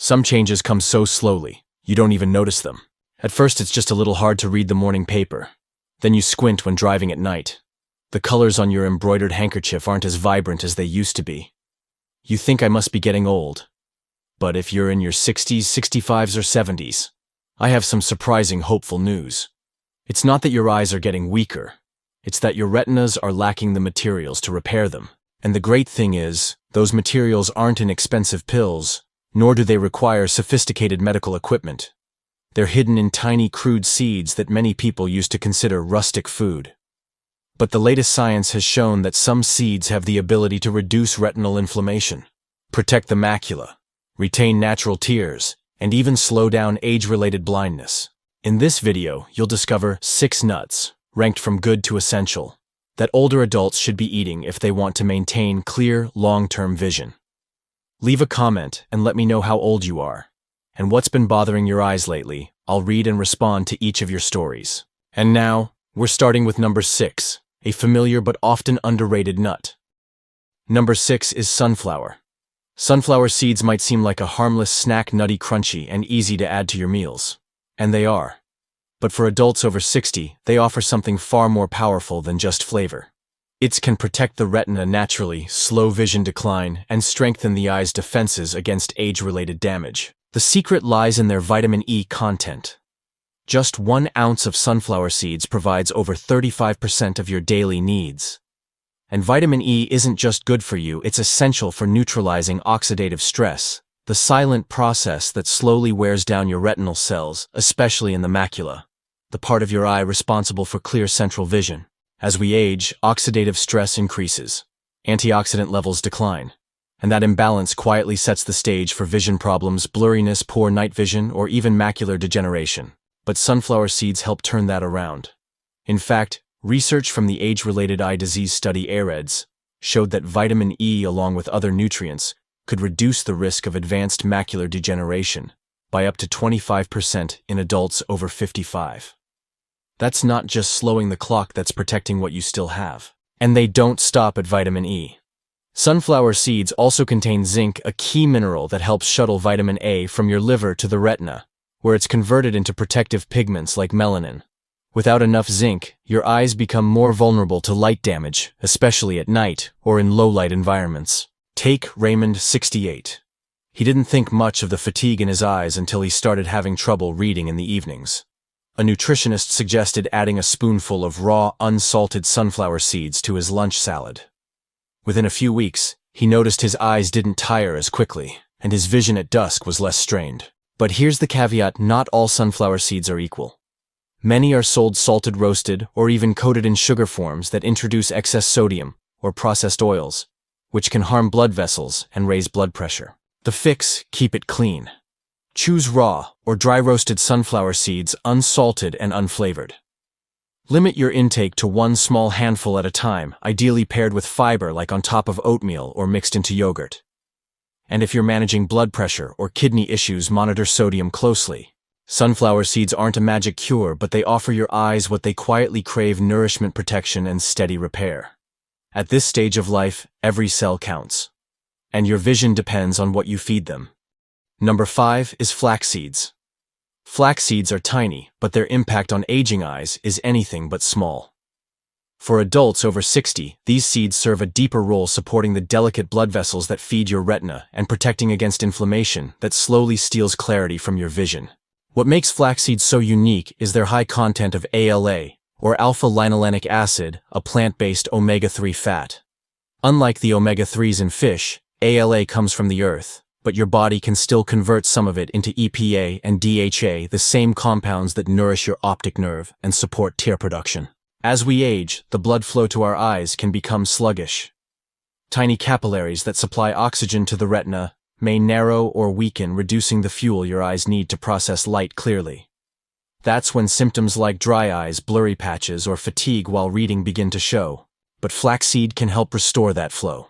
Some changes come so slowly, you don't even notice them. At first it's just a little hard to read the morning paper. Then you squint when driving at night. The colors on your embroidered handkerchief aren't as vibrant as they used to be. You think I must be getting old. But if you're in your 60s, 65s, or 70s, I have some surprising hopeful news. It's not that your eyes are getting weaker. It's that your retinas are lacking the materials to repair them. And the great thing is, those materials aren't in expensive pills, nor do they require sophisticated medical equipment. They're hidden in tiny, crude seeds that many people used to consider rustic food. But the latest science has shown that some seeds have the ability to reduce retinal inflammation, protect the macula, retain natural tears, and even slow down age-related blindness. In this video, you'll discover 6 nuts, ranked from good to essential, that older adults should be eating if they want to maintain clear, long-term vision. Leave a comment and let me know how old you are, and what's been bothering your eyes lately. I'll read and respond to each of your stories. And now, we're starting with number 6, a familiar but often underrated nut. Number 6 is sunflower. Sunflower seeds might seem like a harmless snack, nutty, crunchy, and easy to add to your meals. And they are. But for adults over 60, they offer something far more powerful than just flavor. It can protect the retina naturally, slow vision decline, and strengthen the eye's defenses against age-related damage. The secret lies in their vitamin E content. Just 1 ounce of sunflower seeds provides over 35% of your daily needs. And vitamin E isn't just good for you, it's essential for neutralizing oxidative stress, the silent process that slowly wears down your retinal cells, especially in the macula, the part of your eye responsible for clear central vision. As we age, oxidative stress increases, antioxidant levels decline, and that imbalance quietly sets the stage for vision problems, blurriness, poor night vision, or even macular degeneration. But sunflower seeds help turn that around. In fact, research from the age-related eye disease study AREDS showed that vitamin E, along with other nutrients, could reduce the risk of advanced macular degeneration by up to 25% in adults over 55. That's not just slowing the clock, that's protecting what you still have. And they don't stop at vitamin E. Sunflower seeds also contain zinc, a key mineral that helps shuttle vitamin A from your liver to the retina, where it's converted into protective pigments like melanin. Without enough zinc, your eyes become more vulnerable to light damage, especially at night or in low-light environments. Take Raymond, 68. He didn't think much of the fatigue in his eyes until he started having trouble reading in the evenings. A nutritionist suggested adding a spoonful of raw, unsalted sunflower seeds to his lunch salad. Within a few weeks, he noticed his eyes didn't tire as quickly, and his vision at dusk was less strained. But here's the caveat: not all sunflower seeds are equal. Many are sold salted, roasted, or even coated in sugar forms that introduce excess sodium or processed oils, which can harm blood vessels and raise blood pressure. The fix: keep it clean. Choose raw or dry roasted sunflower seeds, unsalted and unflavored. Limit your intake to 1 small handful at a time, ideally paired with fiber like on top of oatmeal or mixed into yogurt. And if you're managing blood pressure or kidney issues, monitor sodium closely. Sunflower seeds aren't a magic cure, but they offer your eyes what they quietly crave: nourishment, protection, and steady repair. At this stage of life, every cell counts. And your vision depends on what you feed them. Number 5 is flax seeds. Flax seeds are tiny, but their impact on aging eyes is anything but small. For adults over 60, these seeds serve a deeper role, supporting the delicate blood vessels that feed your retina and protecting against inflammation that slowly steals clarity from your vision. What makes flax seeds so unique is their high content of ALA, or alpha-linolenic acid, a plant-based omega-3 fat. Unlike the omega-3s in fish, ALA comes from the earth, but your body can still convert some of it into EPA and DHA, the same compounds that nourish your optic nerve and support tear production. As we age, the blood flow to our eyes can become sluggish. Tiny capillaries that supply oxygen to the retina may narrow or weaken, reducing the fuel your eyes need to process light clearly. That's when symptoms like dry eyes, blurry patches, or fatigue while reading begin to show. But flaxseed can help restore that flow.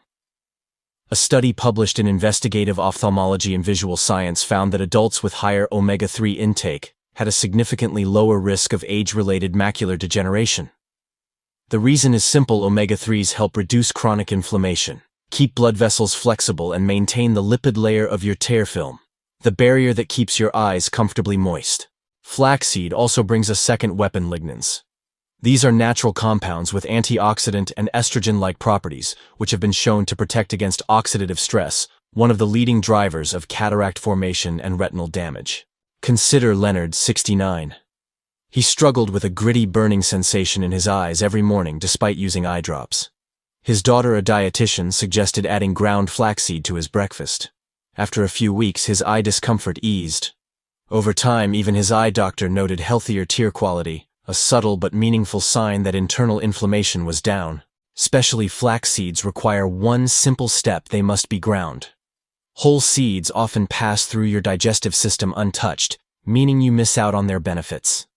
A study published in Investigative Ophthalmology and Visual Science found that adults with higher omega-3 intake had a significantly lower risk of age-related macular degeneration. The reason is simple: omega-3s help reduce chronic inflammation, keep blood vessels flexible, and maintain the lipid layer of your tear film. the barrier that keeps your eyes comfortably moist. Flaxseed also brings a second weapon: lignans. These are natural compounds with antioxidant and estrogen-like properties, which have been shown to protect against oxidative stress, one of the leading drivers of cataract formation and retinal damage. Consider Leonard, 69. He struggled with a gritty burning sensation in his eyes every morning despite using eye drops. His daughter, a dietitian, suggested adding ground flaxseed to his breakfast. After a few weeks, his eye discomfort eased. Over time, even his eye doctor noted healthier tear quality, a subtle but meaningful sign that internal inflammation was down. Especially flax seeds require one simple step: they must be ground. Whole seeds often pass through your digestive system untouched, meaning you miss out on their benefits.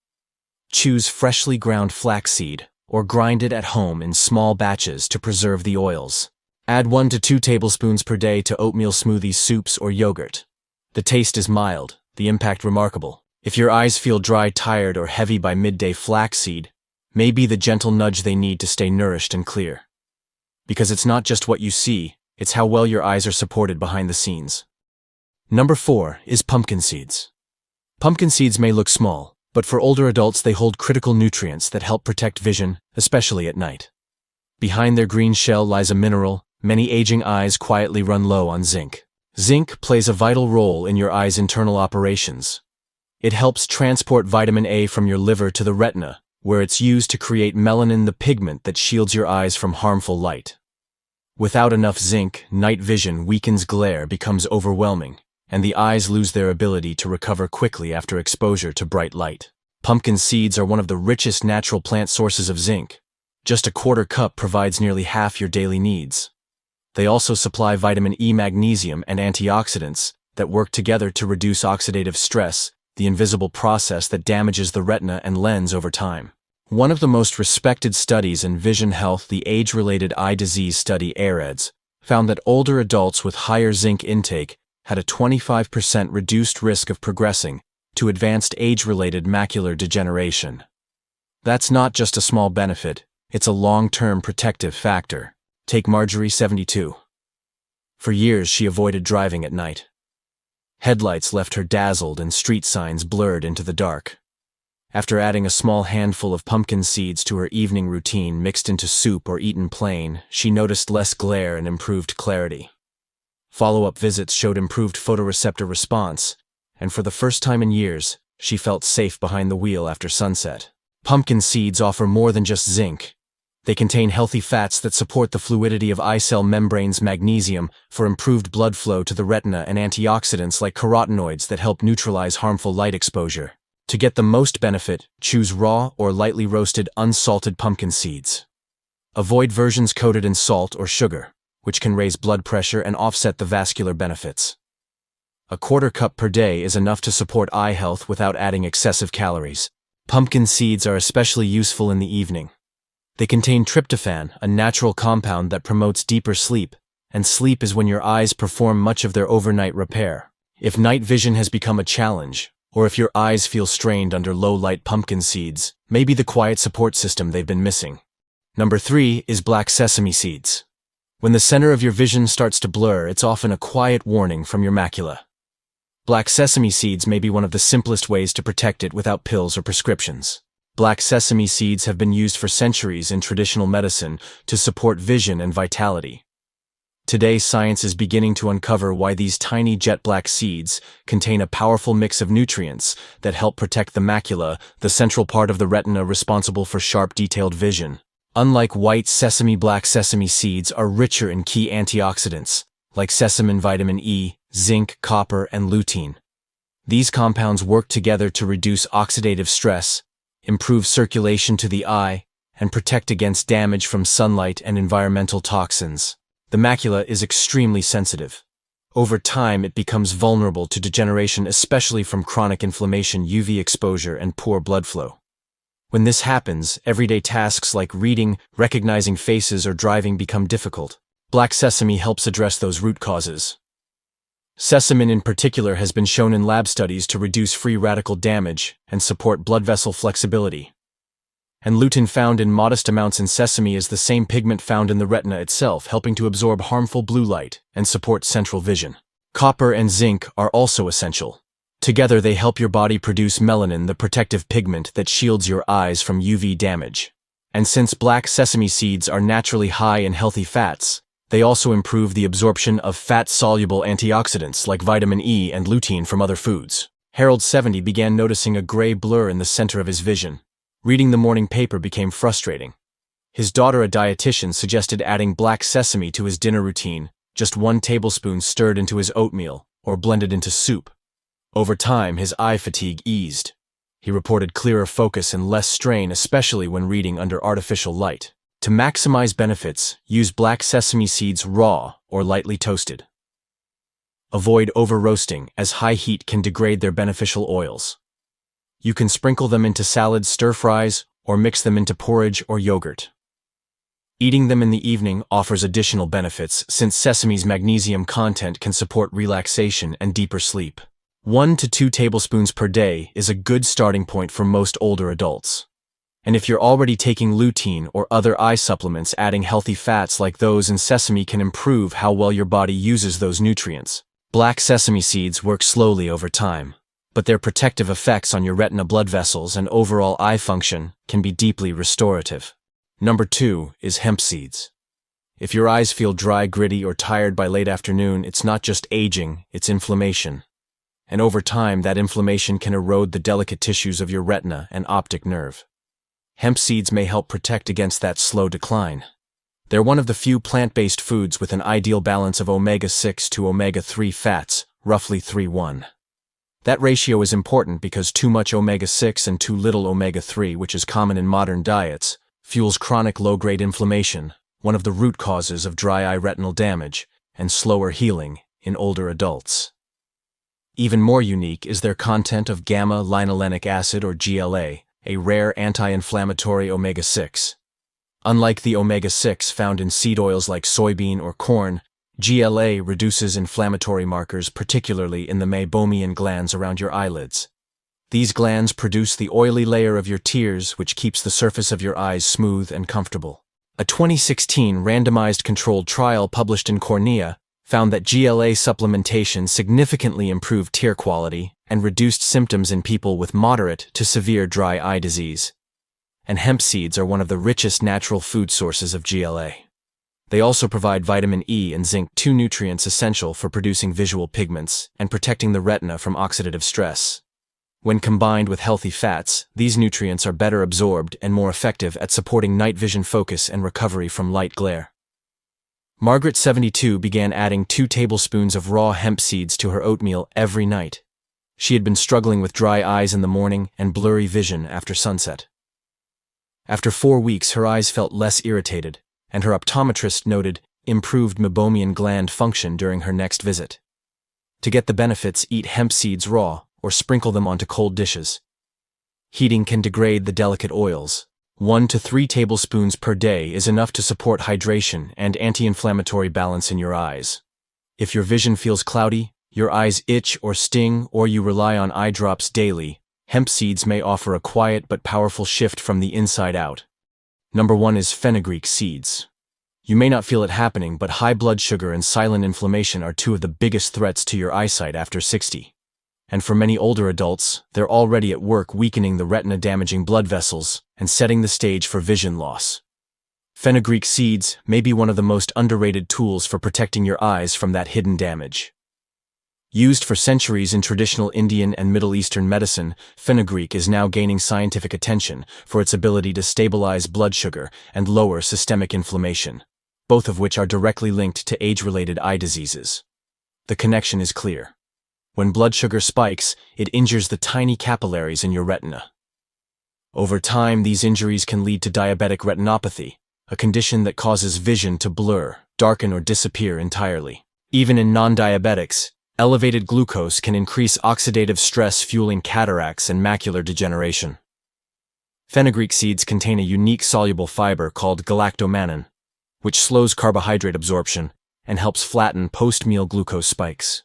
Choose freshly ground flaxseed, or grind it at home in small batches to preserve the oils. Add 1 to 2 tablespoons per day to oatmeal smoothies, soups, or yogurt. The taste is mild, the impact remarkable. If your eyes feel dry, tired, or heavy by midday, flaxseed may be the gentle nudge they need to stay nourished and clear. Because it's not just what you see, it's how well your eyes are supported behind the scenes. Number 4 is pumpkin seeds. Pumpkin seeds may look small, but for older adults they hold critical nutrients that help protect vision, especially at night. Behind their green shell lies a mineral. Many aging eyes quietly run low on zinc. Zinc plays a vital role in your eye's internal operations. It helps transport vitamin A from your liver to the retina, where it's used to create melanin, the pigment that shields your eyes from harmful light. Without enough zinc, night vision weakens, glare becomes overwhelming, and the eyes lose their ability to recover quickly after exposure to bright light. Pumpkin seeds are one of the richest natural plant sources of zinc. Just a quarter cup provides nearly half your daily needs. They also supply vitamin E, magnesium, and antioxidants that work together to reduce oxidative stress, the invisible process that damages the retina and lens over time. One of the most respected studies in vision health, the Age-Related Eye Disease Study (AREDS), found that older adults with higher zinc intake had a 25% reduced risk of progressing to advanced age-related macular degeneration. That's not just a small benefit, it's a long-term protective factor. Take Marjorie, 72. For years she avoided driving at night. Headlights left her dazzled and street signs blurred into the dark. After adding a small handful of pumpkin seeds to her evening routine, mixed into soup or eaten plain, she noticed less glare and improved clarity. Follow-up visits showed improved photoreceptor response, and for the first time in years, she felt safe behind the wheel after sunset. Pumpkin seeds offer more than just zinc. They contain healthy fats that support the fluidity of eye cell membranes, magnesium for improved blood flow to the retina, and antioxidants like carotenoids that help neutralize harmful light exposure. To get the most benefit, choose raw or lightly roasted unsalted pumpkin seeds. Avoid versions coated in salt or sugar, which can raise blood pressure and offset the vascular benefits. A quarter cup per day is enough to support eye health without adding excessive calories. Pumpkin seeds are especially useful in the evening. They contain tryptophan, a natural compound that promotes deeper sleep, and sleep is when your eyes perform much of their overnight repair. If night vision has become a challenge, or if your eyes feel strained under low-light, pumpkin seeds may be the quiet support system they've been missing. Number 3 is black sesame seeds. When the center of your vision starts to blur, it's often a quiet warning from your macula. Black sesame seeds may be one of the simplest ways to protect it without pills or prescriptions. Black sesame seeds have been used for centuries in traditional medicine to support vision and vitality. Today, science is beginning to uncover why these tiny jet-black seeds contain a powerful mix of nutrients that help protect the macula, the central part of the retina responsible for sharp, detailed vision. Unlike white sesame, black sesame seeds are richer in key antioxidants, like sesamin, vitamin E, zinc, copper, and lutein. These compounds work together to reduce oxidative stress, improve circulation to the eye, and protect against damage from sunlight and environmental toxins. The macula is extremely sensitive. Over time, it becomes vulnerable to degeneration, especially from chronic inflammation, UV exposure, and poor blood flow. When this happens, everyday tasks like reading, recognizing faces, or driving become difficult. Black sesame helps address those root causes. Sesame in particular has been shown in lab studies to reduce free radical damage and support blood vessel flexibility. And lutein, found in modest amounts in sesame, is the same pigment found in the retina itself, helping to absorb harmful blue light and support central vision. Copper and zinc are also essential. Together they help your body produce melanin, the protective pigment that shields your eyes from UV damage. And since black sesame seeds are naturally high in healthy fats, they also improve the absorption of fat-soluble antioxidants like vitamin E and lutein from other foods. Harold, 70, began noticing a gray blur in the center of his vision. Reading the morning paper became frustrating. His daughter, a dietitian, suggested adding black sesame to his dinner routine, just 1 tablespoon stirred into his oatmeal or blended into soup. Over time, his eye fatigue eased. He reported clearer focus and less strain, especially when reading under artificial light. To maximize benefits, use black sesame seeds raw or lightly toasted. Avoid over-roasting, as high heat can degrade their beneficial oils. You can sprinkle them into salads, stir-fries, or mix them into porridge or yogurt. Eating them in the evening offers additional benefits, since sesame's magnesium content can support relaxation and deeper sleep. 1 to 2 tablespoons per day is a good starting point for most older adults. And if you're already taking lutein or other eye supplements, adding healthy fats like those in sesame can improve how well your body uses those nutrients. Black sesame seeds work slowly over time, but their protective effects on your retina, blood vessels, and overall eye function can be deeply restorative. Number 2 is hemp seeds. If your eyes feel dry, gritty, or tired by late afternoon, it's not just aging, it's inflammation. And over time, that inflammation can erode the delicate tissues of your retina and optic nerve. Hemp seeds may help protect against that slow decline. They're one of the few plant-based foods with an ideal balance of omega-6 to omega-3 fats, roughly 3:1. That ratio is important because too much omega-6 and too little omega-3, which is common in modern diets, fuels chronic low-grade inflammation, one of the root causes of dry eye retinal damage, and slower healing in older adults. Even more unique is their content of gamma-linolenic acid, or GLA, a rare anti-inflammatory omega-6. Unlike the omega-6 found in seed oils like soybean or corn, GLA reduces inflammatory markers, particularly in the meibomian glands around your eyelids. These glands produce the oily layer of your tears, which keeps the surface of your eyes smooth and comfortable. A 2016 randomized controlled trial published in Cornea found that GLA supplementation significantly improved tear quality and reduced symptoms in people with moderate to severe dry eye disease. And hemp seeds are one of the richest natural food sources of GLA. They also provide vitamin E and zinc, 2 nutrients essential for producing visual pigments and protecting the retina from oxidative stress. When combined with healthy fats, these nutrients are better absorbed and more effective at supporting night vision focus and recovery from light glare. Margaret, 72, began adding 2 tablespoons of raw hemp seeds to her oatmeal every night. She had been struggling with dry eyes in the morning and blurry vision after sunset. After 4 weeks, her eyes felt less irritated, and her optometrist noted improved meibomian gland function during her next visit. To get the benefits, eat hemp seeds raw or sprinkle them onto cold dishes. Heating can degrade the delicate oils. 1 to 3 tablespoons per day is enough to support hydration and anti-inflammatory balance in your eyes. If your vision feels cloudy, your eyes itch or sting, or you rely on eye drops daily, hemp seeds may offer a quiet but powerful shift from the inside out. Number 1 is fenugreek seeds. You may not feel it happening, but high blood sugar and silent inflammation are 2 of the biggest threats to your eyesight after 60. And for many older adults, they're already at work weakening the retina, damaging blood vessels, and setting the stage for vision loss. Fenugreek seeds may be one of the most underrated tools for protecting your eyes from that hidden damage. Used for centuries in traditional Indian and Middle Eastern medicine, fenugreek is now gaining scientific attention for its ability to stabilize blood sugar and lower systemic inflammation, both of which are directly linked to age-related eye diseases. The connection is clear. When blood sugar spikes, it injures the tiny capillaries in your retina. Over time, these injuries can lead to diabetic retinopathy, a condition that causes vision to blur, darken, or disappear entirely. Even in non-diabetics, elevated glucose can increase oxidative stress, fueling cataracts and macular degeneration. Fenugreek seeds contain a unique soluble fiber called galactomannan, which slows carbohydrate absorption and helps flatten post-meal glucose spikes.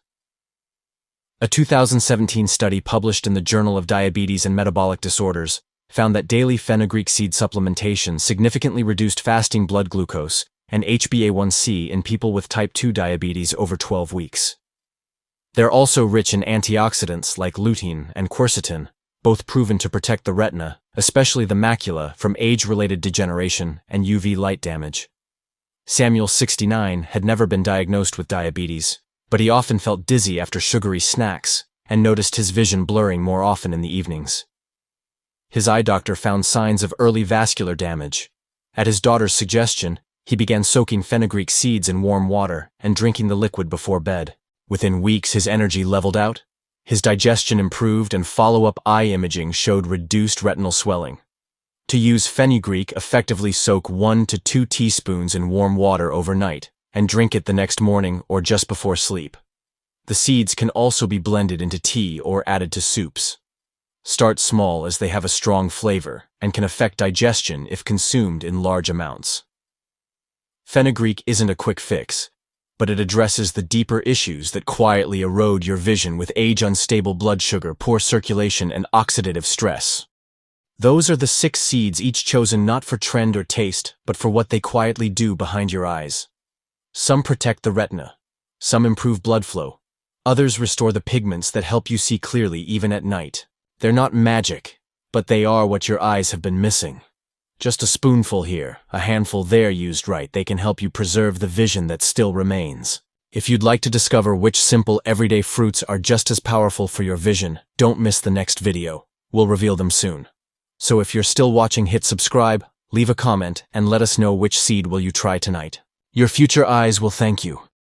A 2017 study published in the Journal of Diabetes and Metabolic Disorders found that daily fenugreek seed supplementation significantly reduced fasting blood glucose and HbA1c in people with type 2 diabetes over 12 weeks. They're also rich in antioxidants like lutein and quercetin, both proven to protect the retina, especially the macula, from age-related degeneration and UV light damage. Samuel, 69, had never been diagnosed with diabetes, but he often felt dizzy after sugary snacks and noticed his vision blurring more often in the evenings. His eye doctor found signs of early vascular damage. At his daughter's suggestion, he began soaking fenugreek seeds in warm water and drinking the liquid before bed. Within weeks, his energy leveled out, his digestion improved, and follow-up eye imaging showed reduced retinal swelling. To use fenugreek, effectively soak 1 to 2 teaspoons in warm water overnight and drink it the next morning or just before sleep. The seeds can also be blended into tea or added to soups. Start small as they have a strong flavor and can affect digestion if consumed in large amounts. Fenugreek isn't a quick fix, but it addresses the deeper issues that quietly erode your vision with age, unstable blood sugar, poor circulation, and oxidative stress. Those are the 6 seeds, each chosen not for trend or taste, but for what they quietly do behind your eyes. Some protect the retina. Some improve blood flow. Others restore the pigments that help you see clearly even at night. They're not magic, but they are what your eyes have been missing. Just a spoonful here, a handful there. Used right, they can help you preserve the vision that still remains. If you'd like to discover which simple everyday fruits are just as powerful for your vision, don't miss the next video. We'll reveal them soon. So if you're still watching, hit subscribe, leave a comment, and let us know which seed will you try tonight. Your future eyes will thank you.